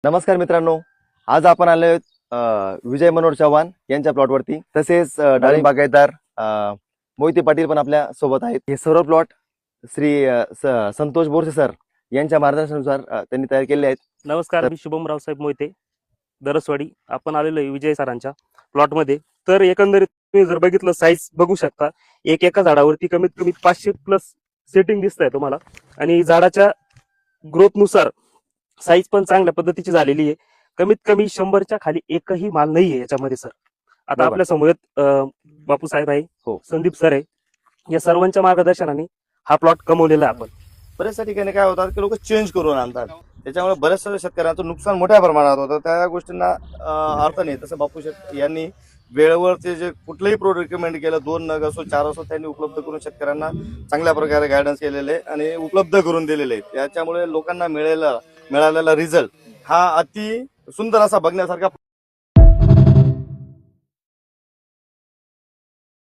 नमस्कार मित्रांनो, आज आपण आलो आहोत विजय मनोहर चव्हाण यांच्या प्लॉटवरती. तसेच डाळिंब बागायतदार मोहिते पाटील पण आपल्या सोबत आहेत. हे सर्व प्लॉट श्री संतोष बोरसे सर यांच्या मार्गदर्शनानुसार त्यांनी तयार केले आहेत. नमस्कार, मी शुभम रावसाहेब मोहिते, दरसवाडी. आपण आलेलो आहे विजय सरांच्या प्लॉटमध्ये. तर एकंदरीत तुम्ही जर बघितलं, साईज बघू शकता. एका झाडावरती कमीत कमी 500 प्लस सेटिंग दिसत आहे तुम्हाला. आणि झाडाच्या ग्रोथ नुसार साईज पण चांगल्या पद्धतीची झालेली आहे. कमीत कमी 100च्या खाली एकही माल नाहीये याच्यामध्ये सर. आता बरोबर. आपल्या समोर बापू साहेब आहे, हो. संदीप सर आहे. या सर्वांच्या मार्गदर्शनाने हा प्लॉट कमवलेला आहे आपण. बऱ्याचशा ठिकाणी काय होतात की लोक चेंज करून आणतात, त्याच्यामुळे बऱ्याचशा शेतकऱ्यांचं नुकसान मोठ्या प्रमाणात होतं. त्या गोष्टींना अर्थ नाही. तसं बापू शेठ यांनी वेळेवर ते जे कुठलंही प्रोडक्ट रिकमेंड केलं, 2 नग असो 4 असो, त्यांनी उपलब्ध करून शेतकऱ्यांना चांगल्या प्रकारे गायडन्स केलेले आहे आणि उपलब्ध करून दिलेले आहेत. त्याच्यामुळे लोकांना मिळालेला रिझल्ट हा अति सुंदर असा बघण्यासारखा